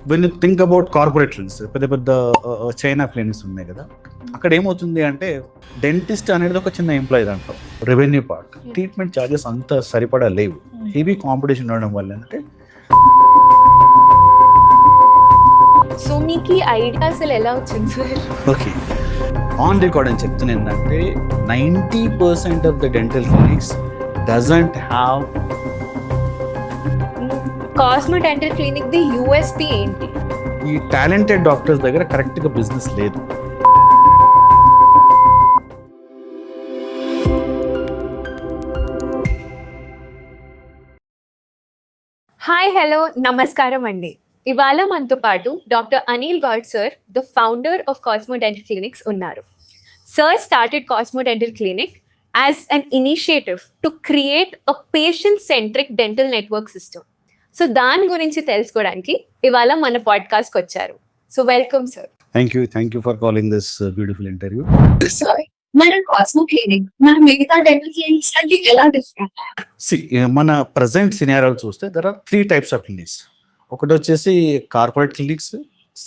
When you think about corporate clinics, పెద్ద పెద్ద China clinics ఉన్నాయి కదా, అక్కడ ఏమవుతుంది అంటే డెంటిస్ట్ అనేది ఒక చిన్న ఎంప్లాయీ దాంట్లో రెవెన్యూ పార్ట్, ట్రీట్మెంట్ ఛార్జెస్ అంత సరిపడా లేవు. హెవీ కాంపిటీషన్ ఉండడం వల్ల అంటే సో మీకు ఐడియా అసలు ఎలా వచ్చింది సార్? ఓకే, ఆన్ రికార్డ్ అని చెప్తున్నా ఏంటంటే 90% of the dental clinics doesn't have cosmo dental clinic the USP ఏంటి? ఈ టాలెంటెడ్ డాక్టర్స్ దగ్గర కరెక్ట్గా బిజినెస్ లేదు. హాయ్, హలో, నమస్కారం అండి. ఇవాళ మనతో పాటు doctor Anil Goud sir, the founder of Cosmo dental clinics ఉన్నారు. Sir started Cosmo dental clinic as an initiative to create a patient centric dental network system. So దాని గురించి తెలుసుకోవడానికి ఇవాళ మన పాడ్కాస్ట్కి వచ్చారు. So welcome sir. Thank you for calling this beautiful interview. Sir, మన Cosmo clinic మన మిగతా డెంటల్ క్లినిక్స్ అన్ని ఎలా డిఫరెంట్? మన ప్రజెంట్ సినారియోలు చూస్తే there are 3 types of clinics. ఒకటి వచ్చేసి కార్పొరేట్ క్లినిక్స్,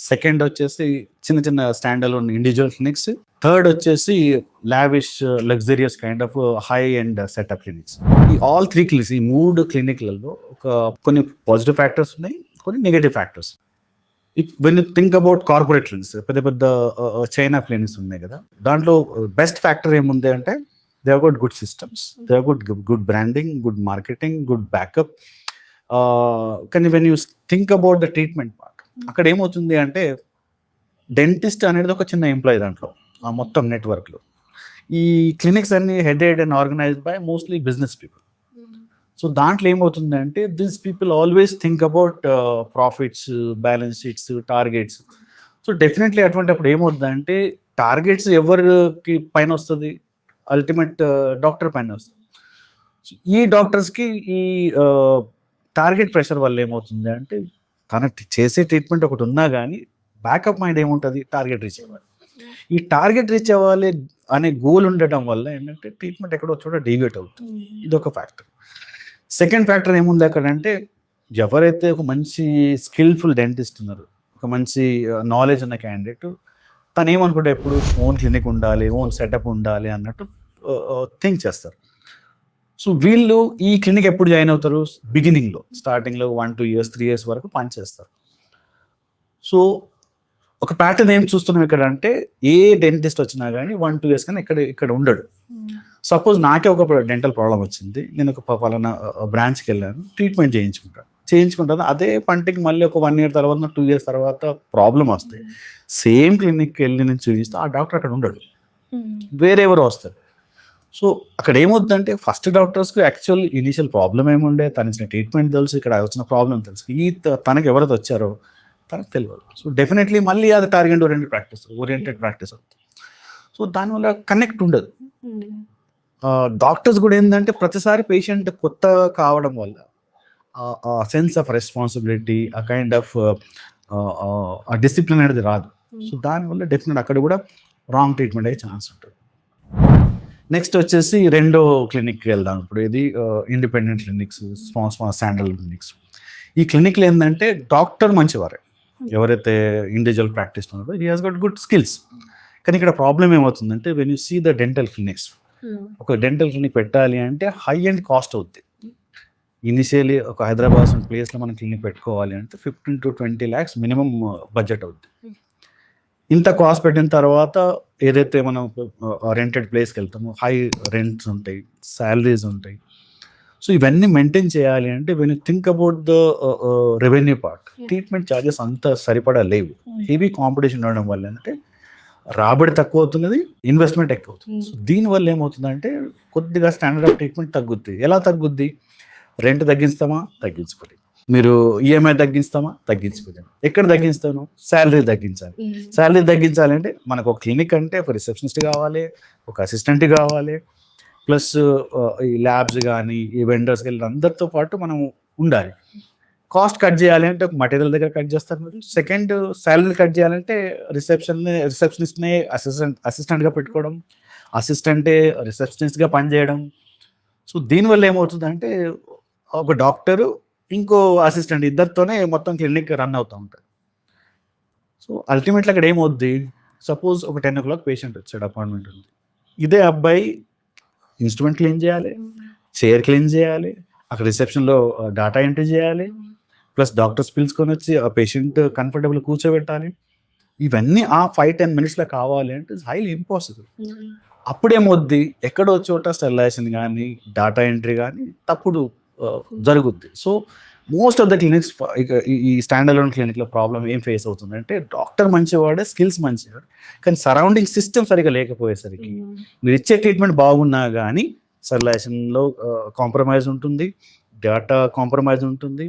సెకండ్ వచ్చేసి చిన్న చిన్న stand alone individual clinics, third వచ్చేసి lavish luxurious kind of high end setup clinics. ఈ ఆల్ 3 క్లినిక్స్, ఈ 3 క్లినిక్లలో కొన్ని పాజిటివ్ ఫ్యాక్టర్స్ ఉన్నాయి, కొన్ని negative factors. When you think about corporate clinics, పెద్ద పెద్ద చైనా క్లినిక్స్ ఉన్నాయి కదా, దాంట్లో బెస్ట్ ఫ్యాక్టర్ ఏముంది అంటే they have got good systems, they have got good branding, good marketing, good backup. కానీ when you think about the treatment part, అక్కడ ఏమవుతుంది అంటే డెంటిస్ట్ అనేది ఒక చిన్న ఎంప్లాయీ దాంట్లో, ఆ మొత్తం నెట్వర్క్లో. ఈ క్లినిక్స్ అన్ని headed and organised by mostly business people. So దాంట్లో ఏమవుతుంది అంటే this people always think about profits, balance sheets, targets. So definitely అప్పుడు ఏమవుతుంది అంటే టార్గెట్స్ ఎవరికి పైన వస్తుంది? అల్టిమేట్ డాక్టర్ పైన వస్తుంది. ఈ డాక్టర్స్కి ఈ టార్గెట్ ప్రెషర్ వల్ల ఏమవుతుంది అంటే తన చేసే ట్రీట్మెంట్ ఒకటి ఉన్నా కానీ బ్యాకప్ మైండ్ ఏముంటుంది? టార్గెట్ రీచ్ అవ్వాలి. ఈ టార్గెట్ రీచ్ అవ్వాలి అనే గోల్ ఉండటం వల్ల ఏంటంటే ట్రీట్మెంట్ ఎక్కడో చోట డీవియేట్ అవుతుంది. ఇది ఒక ఫ్యాక్టర్. సెకండ్ ఫ్యాక్టర్ ఏముంది అక్కడ అంటే ఎవరైతే ఒక మంచి స్కిల్ఫుల్ డెంటిస్ట్ ఉన్నారు, ఒక మంచి నాలెడ్జ్ ఉన్న క్యాండిడేట్, తను ఏమనుకుంటే ఎప్పుడు ఓన్ క్లినిక్ ఉండాలి, ఓన్ సెటప్ ఉండాలి అన్నట్టు థింక్ చేస్తారు. సో వీళ్ళు ఈ క్లినిక్ ఎప్పుడు జాయిన్ అవుతారు? బిగినింగ్లో, స్టార్టింగ్లో 1-2 years 3 years వరకు పనిచేస్తారు. సో ఒక ప్యాటర్న్ ఏం చూస్తున్నాం ఇక్కడ అంటే ఏ డెంటిస్ట్ వచ్చినా కానీ 1-2 years కానీ ఇక్కడ ఉండడు. సపోజ్ నాకే ఒక డెంటల్ ప్రాబ్లం వచ్చింది, నేను ఒక పలానా బ్రాంచ్కి వెళ్ళాను, ట్రీట్మెంట్ చేయించుకుంటాను. అదే పంటికి మళ్ళీ ఒక 1 year తర్వాత 2 years తర్వాత ప్రాబ్లం వస్తాయి. సేమ్ క్లినిక్కి వెళ్ళి నేను చూపిస్తే ఆ డాక్టర్ అక్కడ ఉండడు, వేరెవరో వస్తారు. సో అక్కడ ఏమవుతుందంటే ఫస్ట్ డాక్టర్స్కి యాక్చువల్ ఇనీషియల్ ప్రాబ్లం ఏముండే, తన ట్రీట్మెంట్ తెలుసు, ఇక్కడ వచ్చిన ప్రాబ్లం తెలుసు, తనకి ఎవరైతే వచ్చారో తనకు తెలియదు. సో డెఫినెట్లీ మళ్ళీ అది టార్గెట్ ఓరియంటెడ్ ప్రాక్టీస్ అవుతుంది. సో దానివల్ల కనెక్ట్ ఉండదు. డాక్టర్స్ కూడా ఏంటంటే ప్రతిసారి పేషెంట్ కొత్త కావడం వల్ల ఆ సెన్స్ ఆఫ్ రెస్పాన్సిబిలిటీ, ఆ కైండ్ ఆఫ్ డిసిప్లిన్ అనేది రాదు. సో దానివల్ల డెఫినెట్ అక్కడ కూడా రాంగ్ ట్రీట్మెంట్ అయ్యే ఛాన్స్ ఉంటుంది. నెక్స్ట్ వచ్చేసి రెండో క్లినిక్కి వెళ్దాం. ఇప్పుడు ఇది independent clinics, small standard clinics. ఈ క్లినిక్లో ఏంటంటే డాక్టర్ మంచివారే, ఎవరైతే ఇండివిజువల్ ప్రాక్టీస్ ఉన్నారో he has got good skills. కానీ ఇక్కడ ప్రాబ్లం ఏమవుతుందంటే when you see the dental clinics, ఒక డెంటల్ క్లినిక్ పెట్టాలి అంటే హై అండ్ కాస్ట్ అవుద్ది. ఇనిషియలీ ఒక హైదరాబాద్ ప్లేస్లో మనం క్లినిక్ పెట్టుకోవాలి అంటే 15 to 20 lakhs మినిమం బడ్జెట్ అవుద్ది. ఇంత కాస్ట్ పెట్టిన తర్వాత ఏదైతే మనం రెంటెడ్ ప్లేస్కి వెళ్తామో హై రెంట్స్ ఉంటాయి, శాలరీస్ ఉంటాయి. సో ఇవన్నీ మెయింటైన్ చేయాలి అంటే when you think about the revenue part, treatment charges అంత సరిపడా లేవు. హెవీ కాంపిటీషన్ ఉండడం వల్ల అంటే రాబడి తక్కువ అవుతున్నది, ఇన్వెస్ట్మెంట్ ఎక్కువ అవుతుంది. సో దీనివల్ల ఏమవుతుందంటే కొద్దిగా స్టాండర్డ్ ఆఫ్ ట్రీట్మెంట్ తగ్గుద్ది. ఎలా తగ్గుద్ది? రెంట్ తగ్గిస్తామా? తగ్గించుకోండి. మీరు ఈఎంఐ తగ్గిస్తామా? తగ్గించుకోండి. ఎక్కడ తగ్గిస్తాను? శాలరీ తగ్గించాలి. శాలరీ తగ్గించాలంటే మనకు ఒక క్లినిక్ అంటే ఒక రిసెప్షనిస్ట్ కావాలి, ఒక అసిస్టెంట్ కావాలి, ప్లస్ ఈ ల్యాబ్స్ కానీ ఈ వెండర్స్కి వెళ్ళి అందరితో పాటు మనం ఉండాలి. కాస్ట్ కట్ చేయాలి అంటే ఒక మటీరియల్ దగ్గర కట్ చేస్తారు మీరు. సెకండ్, శాలరీ కట్ చేయాలంటే రిసెప్షనిస్ట్నే అసిస్టెంట్గా పెట్టుకోవడం, అసిస్టెంటే రిసెప్షనిస్ట్గా పనిచేయడం. సో దీనివల్ల ఏమవుతుందంటే ఒక డాక్టరు ఇంకో అసిస్టెంట్, ఇద్దరితోనే మొత్తం క్లినిక్ రన్ అవుతూ ఉంటుంది. సో అల్టిమేట్లీ అక్కడ ఏమవుద్ది, సపోజ్ ఒక 10 o'clock పేషెంట్ వచ్చాడు, అపాయింట్మెంట్ ఉంది. ఇదే అబ్బాయి ఇన్స్ట్రుమెంట్ క్లీన్ చేయాలి, చైర్ క్లీన్ చేయాలి, అక్కడ రిసెప్షన్లో డేటా ఎంట్రీ చేయాలి, ప్లస్ డాక్టర్స్ పిలుచుకొని వచ్చి ఆ పేషెంట్ కంఫర్టబుల్ కూర్చోబెట్టాలి. ఇవన్నీ ఆ 5-10 minutesలో కావాలి అంటే ఇట్స్ హైలీ ఇంపాసిబుల్. అప్పుడేమొద్ది, ఎక్కడో చోట స్టెరిలైజేషన్ కానీ డేటా ఎంట్రీ కానీ తప్పుడు జరుగుద్ది. So most of the clinics, ఈ స్టాండ్ అలోన్ క్లినిక్లో ప్రాబ్లం ఏం ఫేస్ అవుతుందంటే, డాక్టర్ మంచివాడే, స్కిల్స్ మంచివాడు, కానీ సరౌండింగ్ సిస్టమ్ సరిగా లేకపోయేసరికి మీరు ఇచ్చే ట్రీట్మెంట్ బాగున్నా కానీ స్టెరిలైజేషన్లో కాంప్రమైజ్ ఉంటుంది, డేటా కాంప్రమైజ్ ఉంటుంది,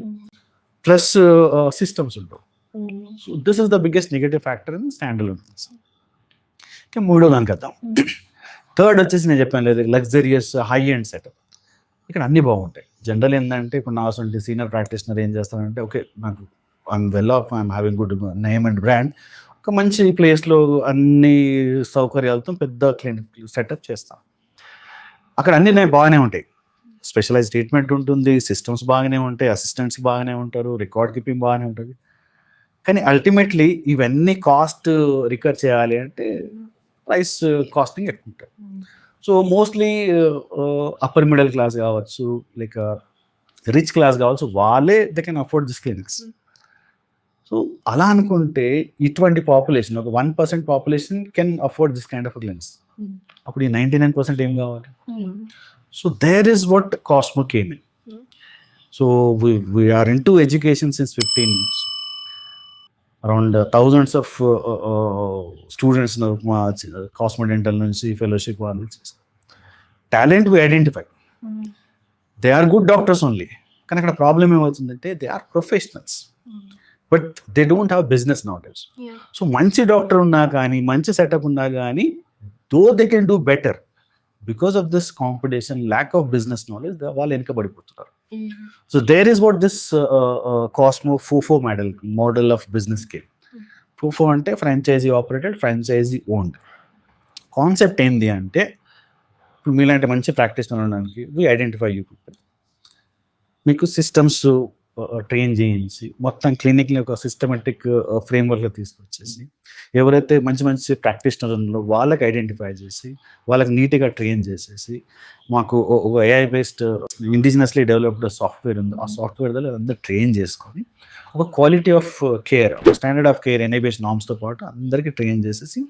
ప్లస్ సిస్టమ్స్ ఉండవు. So this is the biggest negative factor in stand alone. ఇంకా మూడో దానికి వద్దాం. థర్డ్ వచ్చేసి నేను చెప్పాను లేదు, లగ్జరియస్ హై ఎండ్ సెటప్. ఇక్కడ అన్నీ బాగుంటాయి. జనరల్ ఏంటంటే, ఇప్పుడు నా అసలు సీనియర్ ప్రాక్టీషనర్ ఏం చేస్తానంటే, ఓకే నాకు I'm well of, I'm having good name and brand, ఒక మంచి ప్లేస్లో అన్ని సౌకర్యాలతో పెద్ద క్లినిక్ సెటప్ చేస్తాను. అక్కడ అన్నీ బాగానే ఉంటాయి, స్పెషలైజ్ ట్రీట్మెంట్ ఉంటుంది, సిస్టమ్స్ బాగానే ఉంటాయి, అసిస్టెంట్స్ బాగానే ఉంటారు, రికార్డ్ కీపింగ్ బాగానే ఉంటుంది. కానీ అల్టిమేట్లీ ఇవన్నీ కాస్ట్ రికవర్ చేయాలి అంటే ప్రైస్ కాస్టింగ్ ఎక్కువ ఉంటుంది. So mostly upper middle class కావచ్చు, లైక్ రిచ్ క్లాస్ కావచ్చు, వాళ్ళే they can afford this clinics. So అలా అనుకుంటే ఇటువంటి పాపులేషన్, ఒక 1% population can afford this kind of clinics. అప్పుడు ఈ 99% ఏం కావాలి? So there is what Cosmo came in. So we're into education since 15 years. Around thousands of students మా Cosmo dental నుంచి ఫెలోషిప్ వాళ్ళు talent we identify, they are good doctors only. కానీ అక్కడ problem ఏమవుతుందంటే, they are professionals but they don't have business knowledge. So మంచి doctor ఉన్నా కానీ, మంచి సెటప్ ఉన్నా కానీ, though they can do better, because of this competition, lack of business knowledge, వాళ్ళు వెనుకబడిపోతున్నారు. So there is what this Cosmo FOFO model of business scale. FOFO అంటే franchisee operated, franchisee owned. Concept ఏంటి అంటే, ఇప్పుడు మీలాంటి మంచి ప్రాక్టీస్ ఉండడానికి we identify you people, మీకు సిస్టమ్స్ ట్రైన్ చేయించి మొత్తం క్లినిక్ని ఒక సిస్టమేటిక్ ఫ్రేమ్వర్క్లో తీసుకొచ్చేసి, ఎవరైతే మంచి మంచి ప్రాక్టీషనర్ ఉన్నారో వాళ్ళకి ఐడెంటిఫై చేసి, వాళ్ళకి నీట్గా ట్రైన్ చేసేసి, మాకు ఒక AI based indigenously developed software ఉంది, ఆ సాఫ్ట్వేర్ అందరూ ట్రైన్ చేసుకొని ఒక క్వాలిటీ ఆఫ్ కేర్, ఒక స్టాండర్డ్ ఆఫ్ కేర్ ఎన్ఐబిఎస్ నామ్స్తో పాటు అందరికీ ట్రైన్ చేసేసి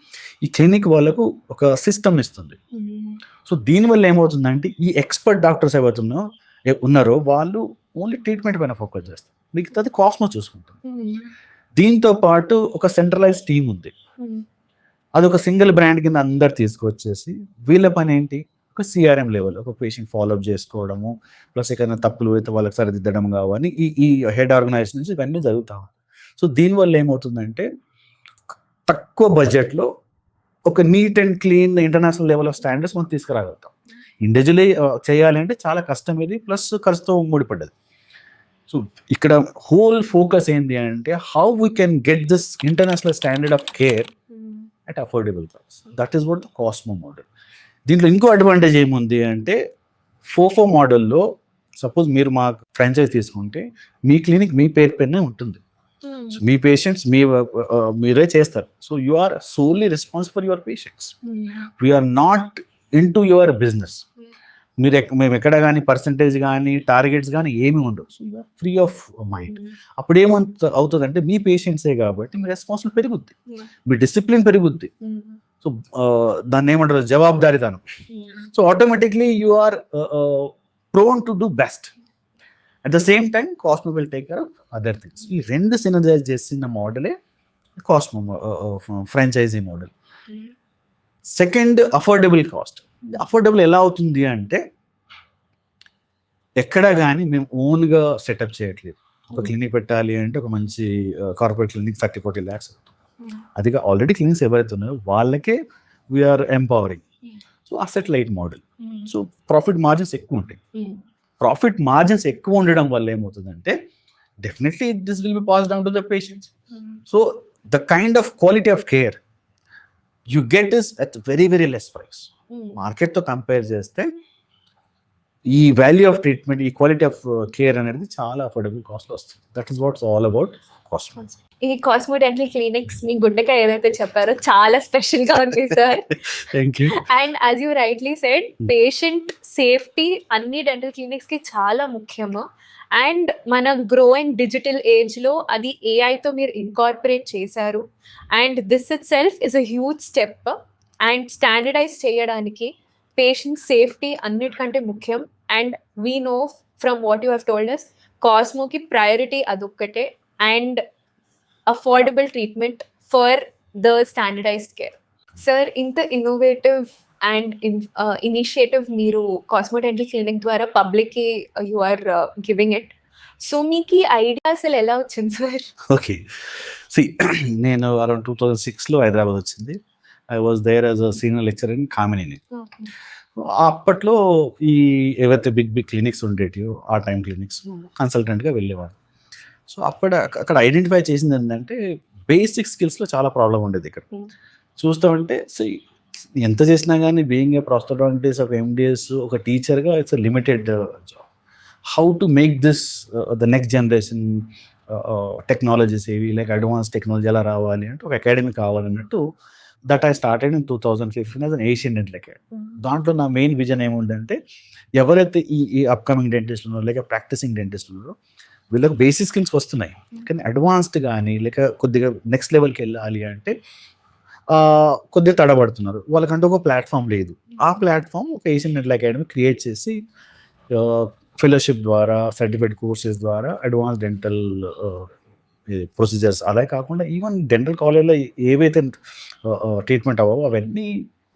ఈ క్లినిక్ వాళ్ళకు ఒక సిస్టమ్ ఇస్తుంది. సో దీనివల్ల ఏమవుతుందంటే, ఈ ఎక్స్పర్ట్ డాక్టర్స్ ఎవరైతే ఉన్నారో వాళ్ళు ఓన్లీ ట్రీట్మెంట్ పైన ఫోకస్ చేస్తారు, మిగతాది కాస్మో చూసుకుంటాం. దీంతో పాటు ఒక సెంట్రలైజ్ టీమ్ ఉంది, అది ఒక సింగిల్ బ్రాండ్ కింద అందరు తీసుకొచ్చేసి, వీళ్ళ పని ఏంటి, ఒక CRM లెవెల్, ఒక పేషెంట్ ఫాలోఅప్ చేసుకోవడము, ప్లస్ ఎక్కడైనా తప్పులు అయితే వాళ్ళకి సరిదిద్దడం కావని ఈ హెడ్ ఆర్గనైజేషన్ నుంచి ఇవన్నీ జరుగుతాం. సో దీనివల్ల ఏమవుతుందంటే, తక్కువ బడ్జెట్లో ఒక neat and clean international level of standards మనం తీసుకురాగలుగుతాం. ఇండివిజువల్లీ చేయాలి అంటే చాలా కష్టం, ఇది ప్లస్ ఖర్చుతో ముడిపడ్డది. సో ఇక్కడ హోల్ ఫోకస్ ఏంటి అంటే, how we can get this international standard of care at affordable price. That is what the cosmo model. దీంట్లో ఇంకో అడ్వాంటేజ్ ఏముంది అంటే, FOFO మోడల్లో సపోజ్ మీరు మా ఫ్రాంచైజ్ తీసుకుంటే, మీ క్లినిక్ మీ పేరు పైనే ఉంటుంది, మీ పేషెంట్స్ మీరే చేస్తారు. So you are solely response for your patients. We're not into your business. మేము ఎక్కడ కానీ పర్సంటేజ్ కానీ టార్గెట్స్ కానీ ఏమి ఉండవు. So you're free of mind. అప్పుడు అవుతుందంటే, మీ పేషెంట్సే కాబట్టి మీ రెస్పాన్సిబుల్ పెరుగుద్ది, మీ డిసిప్లిన్ పెరుగుద్ది. సో దాన్ని ఏమంటారు, జవాబుదారీతనం. So automatically you are prone to do best. At the same time Cosmo will take care of other things. ఈ రెండు సినర్జైజ్ చేసిన మోడలే Cosmo franchisee model. Second, affordable cost. Affordable ఎలా అవుతుంది అంటే, ఎక్కడ కానీ మేము ఓన్గా సెటప్ చేయట్లేదు. ఒక క్లినిక్ పెట్టాలి అంటే, ఒక మంచి కార్పొరేట్ క్లినిక్ 30-40 lakhs. అదిగా ఆల్రెడీ క్లినిక్స్ ఎవరైతే ఉన్నాయో వాళ్ళకే we're empowering. So asset light model. So profit margins ఎక్కువ ఉంటాయి. ప్రాఫిట్ మార్జిన్స్ ఎక్కువ ఉండడం వల్ల ఏమవుతుందంటే, definitely this will be pass down to the patients. So the kind of quality of care you get is at very very less price. మార్కెట్తో compare చేస్తే ఈ value of treatment, ఈ క్వాలిటీ ఆఫ్ కేర్ అనేది చాలా affordable కాస్ట్లో వస్తుంది. That is watts all about cosmo. ఈ cosmo dental clinics మీ గుండెకాయ ఏదైతే చెప్పారో చాలా స్పెషల్ గా ఉంది sir. Thank you. And as you rightly said, patient safety అన్ని డెంటల్ క్లినిక్స్ కి చాలా ముఖ్యము. అండ్ మన గ్రో అండ్ డిజిటల్ ఏజ్ లో అది ఏఐతో మీరు ఇన్కార్పొరేట్ చేశారు. And this it self is a huge step. And standardise చేయడానికి పేషెంట్ సేఫ్టీ అన్నిటికంటే ముఖ్యం. And we know from what you have told us, కాస్మోకి priority అదొక్కటే and affordable treatment for the standardized care. Sir, ఇంత innovative and initiative మీరు cosmo dental clinic ద్వారా పబ్లిక్కి you are giving it. So మీకు ఈ idea అసలు ఎలా వచ్చింది సార్? ఓకే, సి నేను అరౌండ్ 2006లో హైదరాబాద్ వచ్చింది. I was there as a senior lecturer in Kamineni. అప్పట్లో ఈ ఏవైతే బిగ్ క్లినిక్స్ ఉండేటివో ఆ టైం క్లినిక్స్ కన్సల్టెంట్గా వెళ్ళేవారు. సో అక్కడ ఐడెంటిఫై చేసింది ఏంటంటే బేసిక్ స్కిల్స్లో చాలా ప్రాబ్లం ఉండేది. ఇక్కడ చూస్తామంటే ఎంత చేసినా కానీ బీయింగ్ ఏ ప్రాస్టోడాంటిస్ట్, ఒక ఎండిఎస్, ఒక టీచర్గా it's limited job. How to make this the next generation technologies ఏవి, లైక్ అడ్వాన్స్ టెక్నాలజీ ఎలా రావాలి అంటే ఒక అకాడమీ కావాలన్నట్టు that I started in 2015 as an Asian dental academy. దాంట్లో నా మెయిన్ విజన్ ఏముందంటే ఎవరైతే ఈ అప్కమింగ్ డెంటిస్టులు ఉన్నారో లేక ప్రాక్టీసింగ్ డెంటిస్టులు ఉన్నారో వీళ్ళకి బేసిక్ స్కిల్స్ వస్తున్నాయి, కానీ అడ్వాన్స్డ్ కానీ లేక కొద్దిగా నెక్స్ట్ లెవెల్కి వెళ్ళాలి అంటే కొద్దిగా తడబడుతున్నారు. వాళ్ళకంటే ఒక ప్లాట్ఫామ్ లేదు. ఆ ప్లాట్ఫామ్ ఒక ఏషియన్ డెంటల్ అకాడమీ క్రియేట్ చేసి ఫెలోషిప్ ద్వారా, సర్టిఫైడ్ కోర్సెస్ ద్వారా అడ్వాన్స్ డెంటల్ ప్రొసీజర్స్, అలా కాకుండా ఈవెన్ డెంటల్ కాలేజ్లో ఏవైతే ట్రీట్మెంట్ అవ్వవో అవన్నీ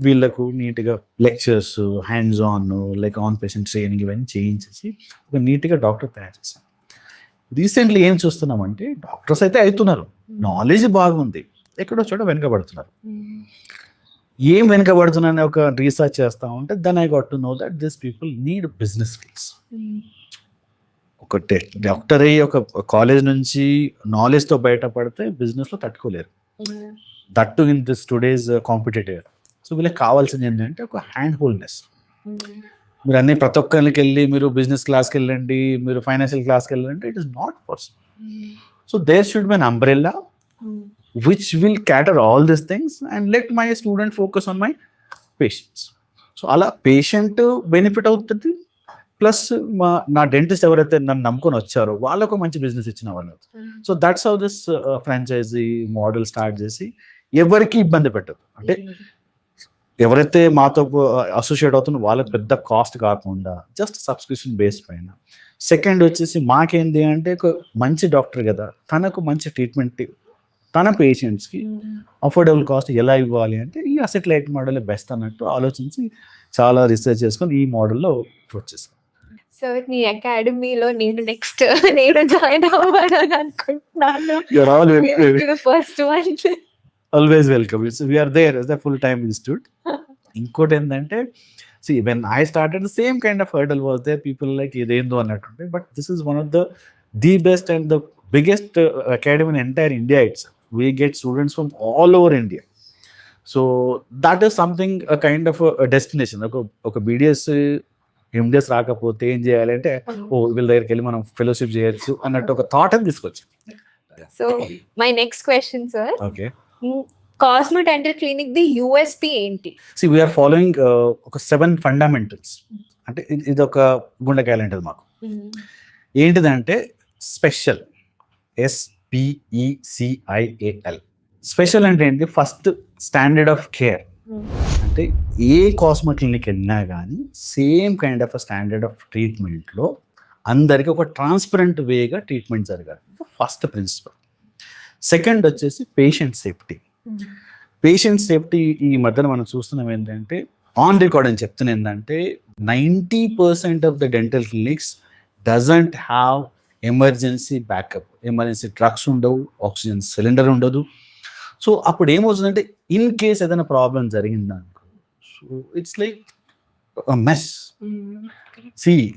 వీళ్ళకు నీట్గా lectures, hands on, like on patient training ఇవన్నీ చేయించేసి ఒక నీట్గా డాక్టర్ తయారు చేశాను. రీసెంట్లీ ఏం చూస్తున్నామంటే డాక్టర్స్ అయితే అవుతున్నారు, నాలెడ్జ్ బాగుంది, ఎక్కడో చోట వెనుకబడుతున్నారు. ఏం వెనుకబడుతున్నారని ఒక రీసెర్చ్ చేస్తూ ఉంటే then I got to know that this people need business skills. ఒక డాక్టర్ అయ్యి ఒక కాలేజ్ నుంచి నాలెడ్జ్తో బయటపడితే బిజినెస్లో తట్టుకోలేరు, that in this today's competitive. So వీళ్ళకి కావాల్సింది ఏంటంటే ఒక హ్యాండ్ హోల్డ్నెస్. మీరు అన్ని ప్రతి ఒక్కరికి వెళ్ళి మీరు బిజినెస్ క్లాస్కి వెళ్ళండి, మీరు ఫైనాన్షియల్ క్లాస్కి వెళ్ళండి, it is not possible. So there should be an umbrella which will cater all these things and let my student focus on my patients. So అలా పేషెంట్ బెనిఫిట్ అవుతుంది, ప్లస్ నా డెంటిస్ట్ ఎవరైతే నన్ను నమ్ముకొని వచ్చారో వాళ్ళకు మంచి బిజినెస్ ఇచ్చిన వాళ్ళు. So that's how this franchisee model start చేసి ఎవరికి ఇబ్బంది పెట్టదు. అంటే ఎవరైతే మాతో అసోసియేట్ అవుతుందో వాళ్ళకి పెద్ద కాస్ట్ కాకుండా జస్ట్ సబ్స్క్రిప్షన్ బేస్ పైన. సెకండ్ వచ్చేసి మాకేంటి అంటే ఒక మంచి డాక్టర్ కదా, తనకు మంచి ట్రీట్మెంట్ తన పేషెంట్స్కి అఫోర్డబుల్ కాస్ట్ ఎలా ఇవ్వాలి అంటే ఈ అసెట్ లైట్ మోడల్ బెస్ట్ అన్నట్టు ఆలోచించి చాలా రీసెర్చ్ చేసుకొని ఈ మోడల్లో వచ్చేసాం. సో మీ అకాడమీలో నేను నెక్స్ట్ జాయిన్ అవ్వాలని అనుకుంటున్నాను. First one always welcome. We're there as the full time institute. ఇంకోటి ఏంటంటే when I started the same kind of hurdle was there, people like ఇదేందో అన్నట్టుంటే, but this is one of the best and the biggest academy in entire India itself. We get students from all over India. So that is something, a kind of a destination. ఒక BDS MDS రాకపోతే ఏం చేయాలంటే వీళ్ళ దగ్గరికి వెళ్ళి మనం fellowship చేయొచ్చు అన్నట్టు ఒక థాట్ అని తీసుకొచ్చి. So my next question sir, okay, cosmo dental clinic the USP ఏంటి? See, we are following ఒక 7 fundamentals. అంటే ఇది ఒక గుండెకాయ లాంటిది మాకు. ఏంటిదంటే స్పెషల్, SPECIAL. స్పెషల్ అంటే ఏంటి? First standard of care. అంటే ఏ కాస్మో క్లినిక్ వెళ్ళినా కానీ same kind of standard of ట్రీట్మెంట్లో అందరికీ ఒక ట్రాన్స్పరెంట్ వేగా ట్రీట్మెంట్ జరగాలి, ఫస్ట్ ప్రిన్సిపల్. సెకండ్ వచ్చేసి పేషెంట్ సేఫ్టీ. పేషెంట్ సేఫ్టీ ఈ మధ్యన మనం చూస్తున్నాం ఏంటంటే ఆన్ రికార్డ్ అని చెప్తున్నా ఏంటంటే 90% of the dental clinics doesn't have emergency backup. Emergency drugs ఉండవు, ఆక్సిజన్ సిలిండర్ ఉండదు. సో అప్పుడు ఏమవుతుందంటే ఇన్ కేస్ ఏదైనా ప్రాబ్లం జరిగిందనుకో, so it's like mess.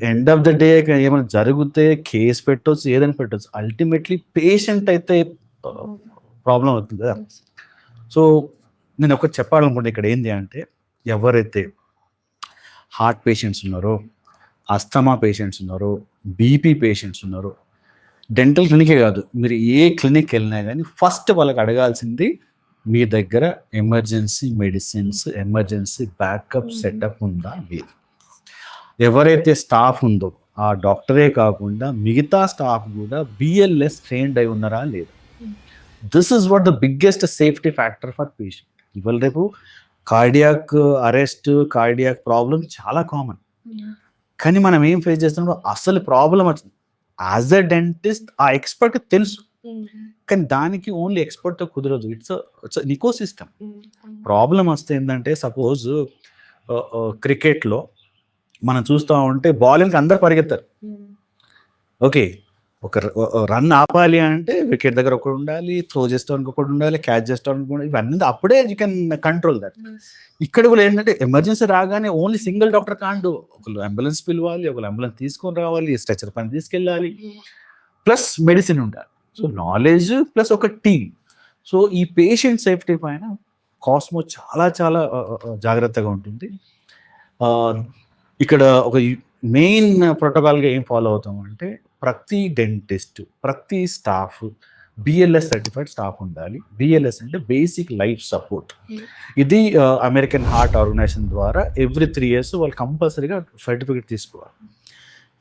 End of the day ఏమైనా జరిగితే కేసు పెట్టవచ్చు, ఏదైనా పెట్టవచ్చు, అల్టిమేట్లీ పేషెంట్ అయితే ప్రాబ్లం అవుతుంది కదా. సో నేను ఒకటి చెప్పాలనుకుంటే ఇక్కడ ఏంటి అంటే ఎవరైతే హార్ట్ పేషెంట్స్ ఉన్నారో, అస్తమా పేషెంట్స్ ఉన్నారు, బీపీ పేషెంట్స్ ఉన్నారు, డెంటల్ క్లినికే కాదు, మీరు ఏ క్లినిక్ వెళ్ళినా కానీ ఫస్ట్ వాళ్ళకి అడగాల్సింది మీ దగ్గర emergency medicines, emergency backup setup ఉందా లేదు. ఎవరైతే స్టాఫ్ ఉందో ఆ డాక్టరే కాకుండా మిగతా స్టాఫ్ కూడా బిఎల్ఎస్ ట్రైన్డ్ అయి ఉన్నారా లేదు. This is what the biggest safety factor for patient. ఇవాళ రేపు కార్డియాక్ అరెస్ట్, కార్డియాక్ ప్రాబ్లం చాలా కామన్. కానీ మనం ఏం ఫేస్ చేస్తున్నాం, అసలు ప్రాబ్లం యాజ్ అ డెంటిస్ట్ ఆ ఎక్స్పర్ట్ తెలుసు, కానీ దానికి ఓన్లీ ఎక్స్పర్ట్తో కుదరదు. It's eco system. ప్రాబ్లం వస్తే ఏంటంటే, సపోజ్ క్రికెట్లో మనం చూస్తూ ఉంటే బౌలింగ్కి అందరు పరిగెత్తారు. ఓకే, ఒక రన్ ఆపాలి అంటే వికెట్ దగ్గర ఒకటి ఉండాలి, త్రో చేసేవానికి ఒకటి ఉండాలి, క్యాచ్ చేసేవానికి ఉండాలి, ఇవన్నీ అప్పుడే యూ కెన్ కంట్రోల్ దట్. ఇక్కడ కూడా ఏంటంటే ఎమర్జెన్సీ రాగానే ఓన్లీ సింగిల్ డాక్టర్ కాండు, ఒకళ్ళు అంబులెన్స్ పిలవాలి, ఒకళ్ళు అంబులెన్స్ తీసుకొని రావాలి, స్ట్రెచర్ పని తీసుకెళ్ళాలి, ప్లస్ మెడిసిన్ ఉండాలి. సో నాలెడ్జ్ ప్లస్ ఒక టీమ్. సో ఈ పేషెంట్ సేఫ్టీ పైన కాస్మో చాలా చాలా జాగ్రత్తగా ఉంటుంది. ఇక్కడ ఒక మెయిన్ ప్రోటోకాల్గా ఏం ఫాలో అవుతాం అంటే, ప్రతి డెంటిస్ట్, ప్రతి స్టాఫ్ బిఎల్ఎస్ సర్టిఫైడ్ స్టాఫ్ ఉండాలి. బిఎల్ఎస్ అంటే బేసిక్ లైఫ్ సపోర్ట్. ఇది అమెరికన్ హార్ట్ ఆర్గనైజేషన్ ద్వారా ఎవ్రీ 3 years వాళ్ళు కంపల్సరీగా సర్టిఫికేట్ తీసుకోవాలి.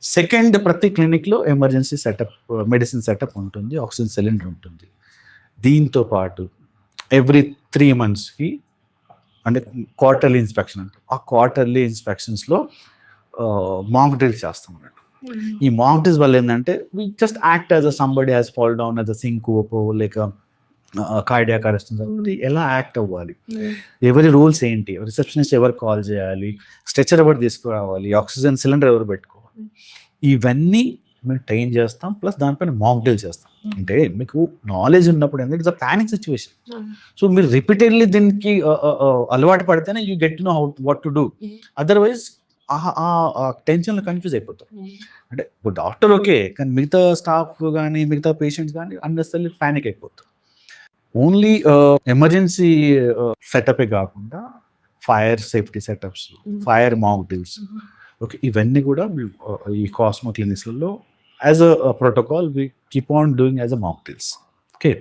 సెకండ్, ప్రతి క్లినిక్లో ఎమర్జెన్సీ సెటప్, మెడిసిన్ సెటప్ ఉంటుంది, ఆక్సిజన్ సిలిండర్ ఉంటుంది. దీంతో పాటు ఎవ్రీ 3 monthsకి అంటే క్వార్టర్లీ ఇన్స్పెక్షన్ అంటే, ఆ క్వార్టర్లీ ఇన్స్పెక్షన్స్లో మాక్ డ్రిల్ చేస్తాం అన్నట్టు. ఈ మాక్ డ్రిల్స్ వల్ల ఏంటంటే, we just act as a somebody has fall down as a syncope లేక కార్డియాక్ అరెస్ట్, ఎలా యాక్ట్ అవ్వాలి, ఎవరి రూల్స్ ఏంటి, రిసెప్షనిస్ట్ ఎవరు కాల్ చేయాలి, స్ట్రెచర్ ఎవరు తీసుకురావాలి, ఆక్సిజన్ సిలిండర్ ఎవరు పెట్టుకోవాలి, ఇవన్నీ మేము ట్రైన్ చేస్తాం. ప్లస్ దానిపైన మాక్ డ్రిల్ చేస్తాం. అంటే మీకు నాలెడ్జ్ ఉన్నప్పుడు ఏంటంటే it's a panic situation. So మీరు రిపీటెడ్లీ దీనికి అలవాటు పడితేనే you get to know how what to do. Otherwise టెన్షన్లో కన్ఫ్యూజ్ అయిపోతారు. అంటే ఇప్పుడు డాక్టర్ ఓకే, కానీ మిగతా స్టాఫ్ కానీ మిగతా పేషెంట్స్ కానీ అన్నెసరీ ప్యానిక్ అయిపోతారు. ఓన్లీ ఎమర్జెన్సీ సెటపే కాకుండా fire safety setups, fire mock drills, okay, ఇవన్నీ కూడా ఈ కాస్మో క్లినిక్స్లలో as a protocol we keep on doing as a mock drills. Okay,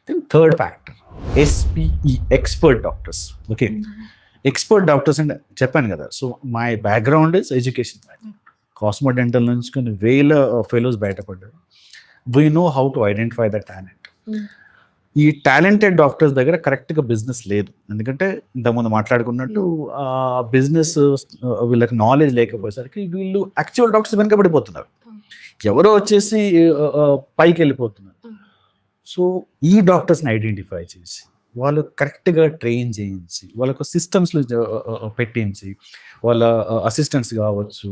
then third factor SPE, expert doctors. Okay, expert doctors అంటే చెప్పాను కదా. So my background is education. Cosmo dental నుంచి కొన్ని వేల ఫెలోస్ బయటపడ్డారు. We know how to identify the talent. ఈ talented doctors దగ్గర కరెక్ట్గా బిజినెస్ లేదు. ఎందుకంటే ఇంతకుముందు మాట్లాడుకున్నట్టు ఆ బిజినెస్ వీళ్ళకి నాలెడ్జ్ లేకపోయేసరికి వీళ్ళు యాక్చువల్ డాక్టర్స్ వెనకబడిపోతున్నారు, ఎవరో వచ్చేసి పైకి వెళ్ళిపోతున్నారు. సో ఈ డాక్టర్స్ని ఐడెంటిఫై చేసి వాళ్ళు కరెక్ట్గా ట్రైన్ చేయించి, వాళ్ళకు సిస్టమ్స్లో పెట్టించి, వాళ్ళ అసిస్టెంట్స్ కావచ్చు,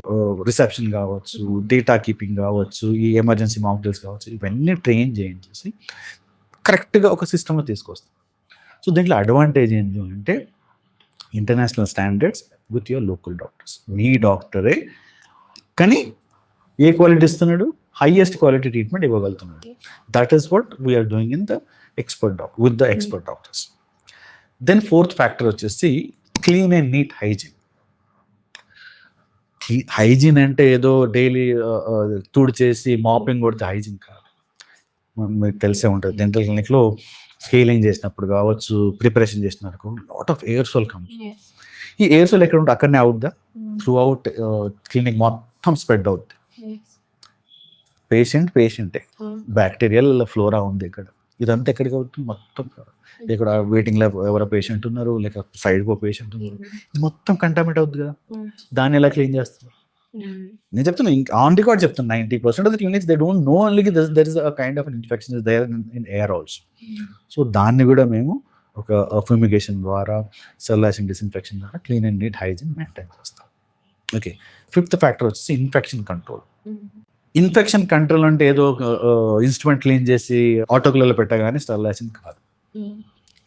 రిసెప్షన్ కావచ్చు, డేటా కీపింగ్ కావచ్చు, ఈ ఎమర్జెన్సీ మాక్ డ్రిల్స్ కావచ్చు, ఇవన్నీ ట్రైన్ చేయించేసి కరెక్ట్గా ఒక సిస్టమ్లో తీసుకొస్తాం. సో దీంట్లో అడ్వాంటేజ్ ఏంటి అంటే, international standards with your local doctors. మీ డాక్టరే కానీ ఏ క్వాలిటీ ఇస్తున్నాడు, హైయెస్ట్ క్వాలిటీ ట్రీట్మెంట్ ఇవ్వగలుగుతున్నాడు. That is what we're doing in the expert doctor with the expert doctors. Then fourth factor వచ్చేసి clean and neat hygiene. Hygiene అంటే ఏదో daily తుడిచేసి మాపింగ్ కొడితే హైజీన్ కాదు. మీకు తెలిసే ఉంటుంది, డెంటల్ క్లినిక్లో స్కేలింగ్ చేసినప్పుడు కావచ్చు, ప్రిపరేషన్ చేసినప్పుడు లాట్ ఆఫ్ ఎయిర్సోల్ కమ్. ఈ ఎయిర్సోల్ ఎక్కడ ఉంటే అక్కడనే అవుద్దా, త్రూ అవుట్ క్లినిక్ మొత్తం స్ప్రెడ్ అవుద్ది. పేషెంటే, బ్యాక్టీరియల్ ఫ్లోరా ఉంది ఇక్కడ, ఇదంతా ఎక్కడికి అవుతుంది, మొత్తం ఇక్కడ వెయిటింగ్ లో ఎవరో పేషెంట్ ఉన్నారు, లేక సైడ్ కో పేషెంట్ ఉన్నారు, ఇది మొత్తం కంటామినేట్ అవుతుంది కదా. దాన్ని ఎలా క్లీన్ చేస్తారు? నేను చెప్తున్నా, ఆన్ రికార్డ్ చెప్తున్నా, 90% of the clinics they don't know only there is a kind of infection is there in air also. So దాన్ని కూడా మేము ఒక ఫ్యూమిగేషన్ ద్వారా, సెల్యులైజింగ్ డిస్ఇన్ఫెక్షన్ ద్వారా clean and neat hygiene maintain చేస్తాం. ఓకే, ఫిఫ్త్ ఫ్యాక్టర్ వచ్చేసి ఇన్ఫెక్షన్ కంట్రోల్. ఇన్ఫెక్షన్ కంట్రోల్ అంటే ఏదో ఇన్స్ట్రుమెంట్ క్లీన్ చేసి ఆటోక్లలో పెట్టగానే స్టెరిలైజేషన్ కాదు.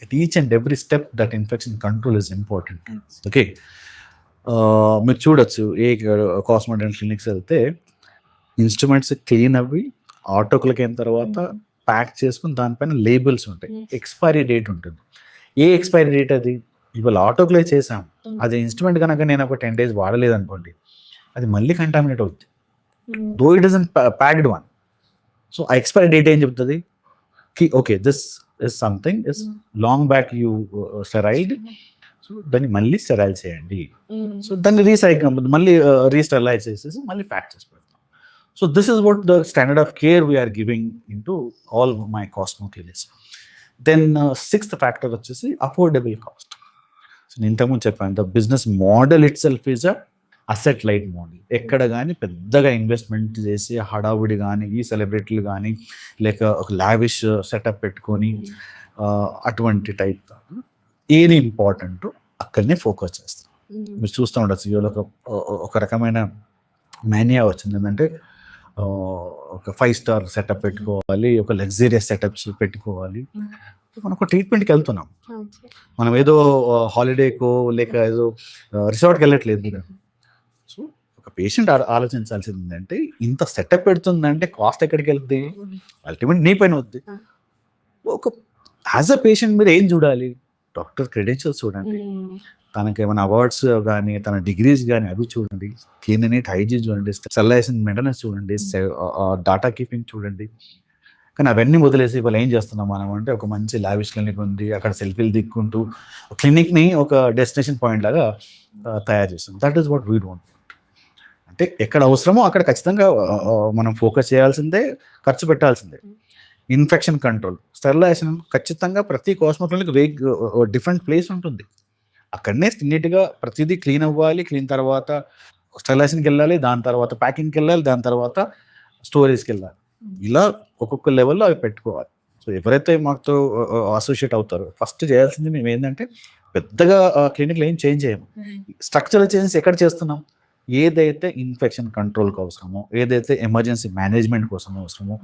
at each and every step that infection control is important. Okay, మీరు చూడొచ్చు ఏ కాస్మో డెంటల్ క్లినిక్స్ వెళ్తే ఇన్స్ట్రుమెంట్స్ క్లీన్ అవి ఆటోక్లకి అయిన తర్వాత ప్యాక్ చేసుకుని దానిపైన లేబుల్స్ ఉంటాయి, ఎక్స్పైరీ డేట్ ఉంటుంది. ఏ ఎక్స్పైరీ డేట్ అది? ఇవాళ ఆటోక్లే చేసాం, అది ఇన్స్ట్రుమెంట్ కనుక నేను ఒక 10 days వాడలేదు అనుకోండి, అది మళ్ళీ కంటామినేట్ అవుతుంది, though it is packed one. So ఆ ఎక్స్పైరీ డేట్ ఏం చెప్తుంది, okay this is something is long back you sterilised, so దాన్ని మళ్ళీ స్టెరైల్ చేయండి. సో దాన్ని రీసైకిల్ మళ్ళీ రీస్టెరైలైజ్ చేసేసి మళ్ళీ ప్యాక్ చేసి పెడతాం. So this is what the standard of care we're giving into all my Cosmo clinics. Then sixth factor వచ్చేసి అఫోర్డబుల్ కాస్ట్. సో నేను ఇంతకుముందు చెప్పాను, the business model itself is a asset light model. ఎక్కడ కానీ పెద్దగా investment చేసి హడావుడి కానీ ఈ సెలబ్రిటీలు కానీ లేక ఒక లావిష్ సెటప్ పెట్టుకొని అటువంటి టైప్ కాదు. ఏది ఇంపార్టెంట్ అక్కడనే ఫోకస్ చేస్తాం. మీరు చూస్తూ ఉండొచ్చు ఇవాళ ఒక రకమైన మేనియా వచ్చింది, ఏంటంటే ఒక 5 స్టార్ సెటప్ పెట్టుకోవాలి, ఒక లగ్జరియస్ సెటప్స్ పెట్టుకోవాలి. మనం ఒక ట్రీట్మెంట్కి వెళ్తున్నాం, మనం ఏదో హాలిడేకో లేక ఏదో రిసార్ట్కి వెళ్ళట్లేదు. సో ఒక పేషెంట్ ఆలోచించాల్సింది ఏంటంటే, ఇంత సెటప్ పెడుతుందంటే కాస్ట్ ఎక్కడికి వెళ్తుంది, అల్టిమేట్ నీ పైన వద్ది. ఒక యాజ్ అ పేషెంట్ మీరు ఏం చూడాలి, డాక్టర్ క్రెడెన్షియల్స్ చూడండి, తనకి ఏమైనా అవార్డ్స్ కానీ తన డిగ్రీస్ కానీ అవి చూడండి, క్లీన్ హైజీన్ చూడండి, సెలైషన్ మెయింటెనెన్స్ చూడండి, డాటా కీపింగ్ చూడండి. కానీ అవన్నీ వదిలేసి ఇవాళ ఏం చేస్తున్నాం మనం అంటే, ఒక మంచి లావిష్ క్లినిక్ ఉంది, అక్కడ సెల్ఫీలు దిక్కుంటూ క్లినిక్ని ఒక డెస్టినేషన్ పాయింట్ లాగా తయారు చేస్తాం. That is what we don't. అంటే ఎక్కడ అవసరమో అక్కడ ఖచ్చితంగా మనం ఫోకస్ చేయాల్సిందే, ఖర్చు పెట్టాల్సిందే. ఇన్ఫెక్షన్ కంట్రోల్, స్టెరిలైజేషన్ ఖచ్చితంగా ప్రతి కాస్మో క్లినిక్ డిఫరెంట్ ప్లేస్ ఉంటుంది, అక్కడనే నీట్గా ప్రతిదీ క్లీన్ అవ్వాలి. క్లీన్ తర్వాత స్టెరిలైజేషన్కి వెళ్ళాలి, దాని తర్వాత ప్యాకింగ్కి వెళ్ళాలి, దాని తర్వాత స్టోరేజ్కి వెళ్ళాలి. ఇలా ఒక్కొక్క లెవెల్లో అవి పెట్టుకోవాలి. సో ఎవరైతే మాతో అసోసియేట్ అవుతారో ఫస్ట్ చేయాల్సింది మేము ఏంటంటే, పెద్దగా క్లినిక్లో ఏం చేంజ్ చేయము, స్ట్రక్చరల్ చేంజెస్ ఎక్కడ చేస్తున్నాం, ఏదైతే ఇన్ఫెక్షన్ కంట్రోల్కి అవసరమో, ఏదైతే ఎమర్జెన్సీ మేనేజ్మెంట్ కోసం అవసరమో,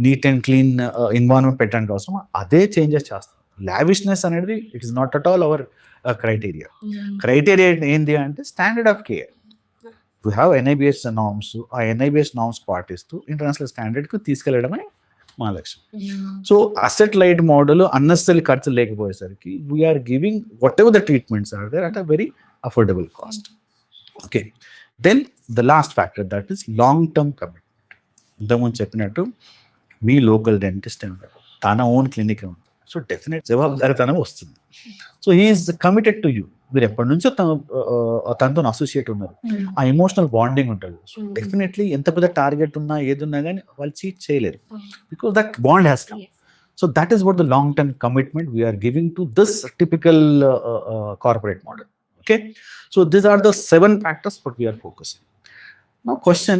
నీట్ అండ్ క్లీన్ ఎన్వైరన్మెంట్ పెట్టడానికి అవసరమో అదే చేంజెస్ చేస్తాం. లావిష్నెస్ అనేది it is not at all our criteria. Criteria ఏంటి అంటే standard of care. We have NIBS norms, ఆ NIBS నార్మ్స్ పాటిస్తూ ఇంటర్నేషనల్ స్టాండర్డ్కి తీసుకెళ్లడమే మా లక్ష్యం. So asset light model unnecessary ఖర్చు లేకపోయేసరికి we're giving whatever the treatments are there at a very affordable cost. Okay, then the last factor that is long term commitment. ఇంతకుముందు చెప్పినట్టు మీ లోకల్ డెంటిస్ట్ తన ఓన్ క్లినిక్ ఉంది, so definite జవాబుదారితనం వస్తుంది. So he's committed to you. మీరు ఎప్పటి నుంచో తనతో అసోసియేట్ ఉన్నారు, ఆ ఎమోషనల్ బాండింగ్ ఉంటుంది. సో డెఫినెట్లీ ఎంత పెద్ద టార్గెట్ ఉన్నా ఏది ఉన్నా కానీ వాళ్ళు చీట్ చేయలేరు, because that bond has come. So that is what the long term commitment we're giving to this typical corporate model. Okay, so these are the 7 factors what we are focusing. Now question,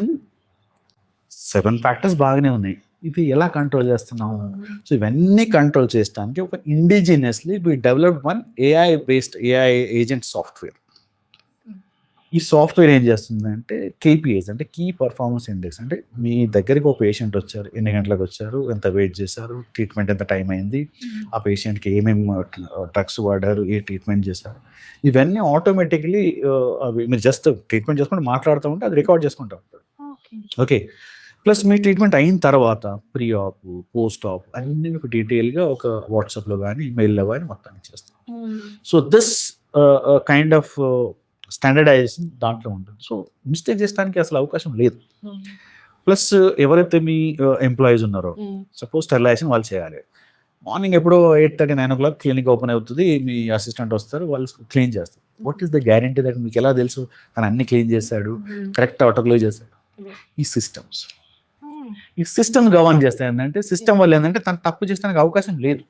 7 factors బాగానే ఉన్నాయి, ఇవి ఎలా control చేస్తున్నాము? So ఇవన్నీ control చేయడానికి ఒక indigenously we developed one AI agent software. ఈ software ఏం చేస్తుందంటే KPIs అంటే కీ పర్ఫార్మెన్స్ ఇండెక్స్. అంటే మీ దగ్గరికి ఒక పేషెంట్ వచ్చారు, ఎన్ని గంటలకు వచ్చారు, ఎంత వెయిట్ చేశారు, ట్రీట్మెంట్ ఎంత టైం అయింది, ఆ పేషెంట్కి ఏమేమి డ్రగ్స్ వాడారు, ఏ ట్రీట్మెంట్ చేశారు, ఇవన్నీ ఆటోమేటిక్లీ అవి మీరు జస్ట్ ట్రీట్మెంట్ చేసుకుంటే మాట్లాడుతూ ఉంటే అది రికార్డ్ చేసుకుంటూ ఉంటారు. ఓకే, ప్లస్ మీ ట్రీట్మెంట్ అయిన తర్వాత ప్రీ ఆప్, పోస్ట్ ఆప్ అన్నీ మీకు డీటెయిల్గా ఒక వాట్సాప్లో కానీ ఈమెయిల్లో కానీ మొత్తాన్ని చేస్తాం. So this kind of standardization దాంట్లో ఉంటుంది. సో మిస్టేక్ చేయడానికి అసలు అవకాశం లేదు. ప్లస్ ఎవరైతే మీ ఎంప్లాయీస్ ఉన్నారో, సపోజ్ స్టెరిలైజేషన్ వాళ్ళు చేయాలి, మార్నింగ్ ఎప్పుడో 8:30, 9 o'clock క్లినిక్ ఓపెన్ అవుతుంది, మీ అసిస్టెంట్ వస్తారు, వాళ్ళు క్లీన్ చేస్తారు. What is the guarantee that మీకు ఎలా తెలుసు తను అన్ని క్లీన్ చేశాడు, కరెక్ట్ ఆటోక్లోజ్ చేశాడు? ఈ సిస్టమ్స్ గవర్న్ చేస్తాయి. ఏంటంటే సిస్టమ్ వల్ల ఏంటంటే తను తప్పు చేస్తానికి అవకాశం లేదు,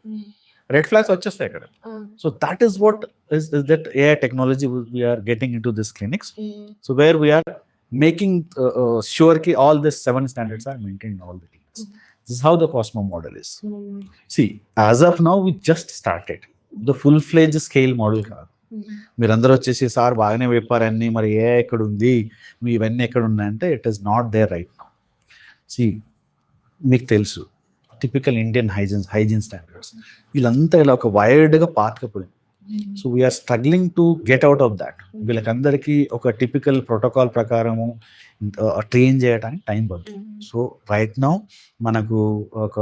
రెడ్ ఫ్లాగ్స్ వచ్చేస్తాయి అక్కడ. So that is what is that AI technology we're getting into this clinics. So where we're making sure ki all these 7 standards are maintained in all the clinics. This is how the Cosmo model is. See, as of now we just started the full-fledged scale model కాదు. మీరందరూ వచ్చేసి sir బాగానే చెప్పారని, మరి AI ఎక్కడ ఉంది, మీ ఇవన్నీ ఎక్కడ ఉన్నాయంటే it is not there right now. See మీకు తెలుసు టిపికల్ ఇండియన్ హైజీన్ స్టాండర్డ్స్ వీళ్ళంతా ఇలా ఒక వైర్డ్గా పాతకపోయింది. So we're struggling to get out of that. వీళ్ళకందరికీ ఒక టిపికల్ ప్రోటోకాల్ ప్రకారము ట్రైన్ చేయడానికి టైం పడుతుంది. సో రైట్ నౌ మనకు ఒక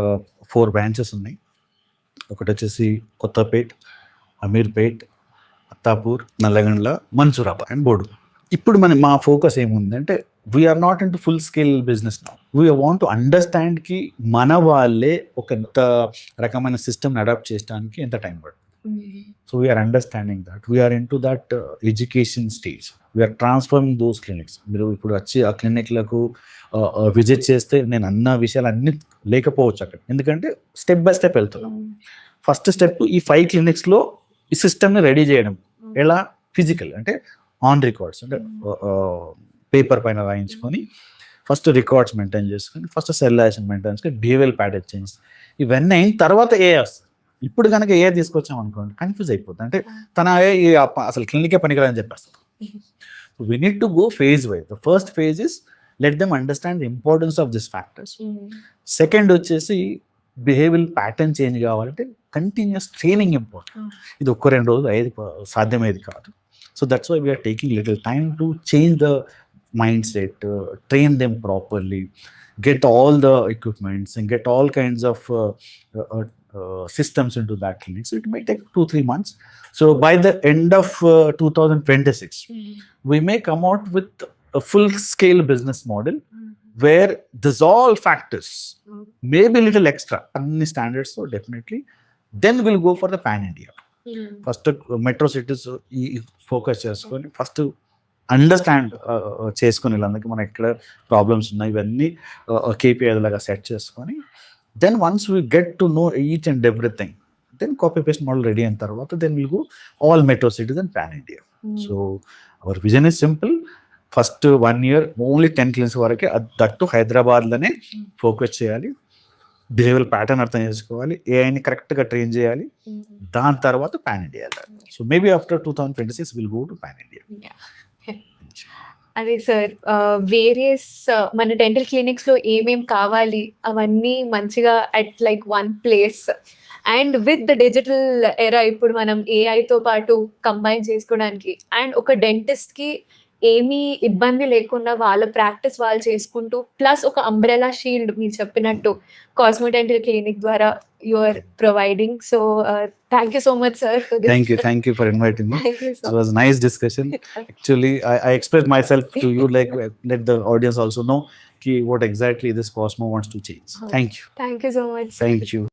4 బ్రాంచెస్ ఉన్నాయి. ఒకటి వచ్చేసి కొత్తపేట్, అమీర్పేట్, అత్తాపూర్, నల్లగండ్ల, మన్సూరాబాద్ అండ్ బోర్డు. ఇప్పుడు మా ఫోకస్ ఏముందంటే we're not into full scale business now. We want to understand కి మన వాళ్ళే ఒక ఎంత రకమైన సిస్టమ్ అడాప్ట్ చేయడానికి ఎంత టైం పడుతుంది. So we're understanding that we're into that education stage. We're transforming those clinics. మీరు ఇప్పుడు వచ్చి ఆ క్లినిక్లకు విజిట్ చేస్తే నేను అన్న విషయాలు అన్ని లేకపోవచ్చు అక్కడ, ఎందుకంటే స్టెప్ బై స్టెప్ వెళ్తున్నాం. ఫస్ట్ స్టెప్ ఈ 5 క్లినిక్స్లో ఈ సిస్టమ్ని రెడీ చేయడం. ఎలా? ఫిజికల్ అంటే ఆన్ రికార్డ్స్, అంటే పేపర్ పైన రాయించుకొని ఫస్ట్ రికార్డ్స్ మెయింటైన్ చేసుకొని ఫస్ట్ సెల్యులేషన్ మెయింటైన్ చేసుకొని బిహేవియల్ ప్యాటర్న్ చేంజ్ ఇవన్నీ అయిన తర్వాత ఏ వస్తుంది. ఇప్పుడు కనుక ఏ తీసుకొచ్చాం అనుకోండి కన్ఫ్యూజ్ అయిపోతుంది. అంటే తన అసలు క్లినికే పనికిరాదని చెప్పేస్తారు. We need to go phase wise. The first phase is let them understand the importance of this factors. Second వచ్చేసి బిహేవియల్ ప్యాటర్న్ చేంజ్ కావాలంటే కంటిన్యూస్ ట్రైనింగ్ ఇంపార్టెంట్. ఇది 1-2 రోజులు అయ్యేది సాధ్యమయ్యేది కాదు. So that's why we are taking little time to change the mindset, train them properly, get all the equipments and get all kinds of systems into that clinic. So it may take 2-3 months. So by the end of 2026, we may come out with a full scale business model where there's all factors, maybe a little extra, any standards, so definitely. Then we'll go for the pan India. First metro cities ఈ focus చేసుకొని first understand చేసుకుని వీళ్ళందరికీ మనకి ఎక్కడ problems ఉన్నాయి ఇవన్నీ KPI లాగా set చేసుకొని then once we get to know each and everything then copy paste model ready అయిన తర్వాత then will go all metro cities and pan India. So our vision is simple. First 1 year only 10 clinics వరకే, that హైదరాబాద్లోనే focus చేయాలి. Behavioural pattern అర్థం చేసుకోవాలి, ఏఐని కరెక్ట్గా train చేయాలి, దాని తర్వాత pan India. So maybe after 2026 will go to pan India. అదే సార్, వేరియస్ మన డెంటల్ క్లినిక్స్లో ఏమేం కావాలి అవన్నీ మంచిగా at like one place and with the digital era ఇప్పుడు మనం ఏఐతో పాటు కంబైన్ చేసుకోవడానికి అండ్ ఒక డెంటిస్ట్కి ఏమీ ఇబ్బంది లేకుండా వాళ్ళ ప్రాక్టీస్ వాళ్ళు చేసుకుంటూ ప్లస్ ఒక అంబ్రెలా షీల్డ్ మీరు చెప్పినట్టు కాస్మో డెంటల్ క్లినిక్ ద్వారా you are providing. So thank you so much sir. Thank you for inviting me. It was a nice discussion. Actually, I expressed myself to you, like let the audience also know what exactly this Cosmo wants to change. Thank you. Thank you so much. Thank you.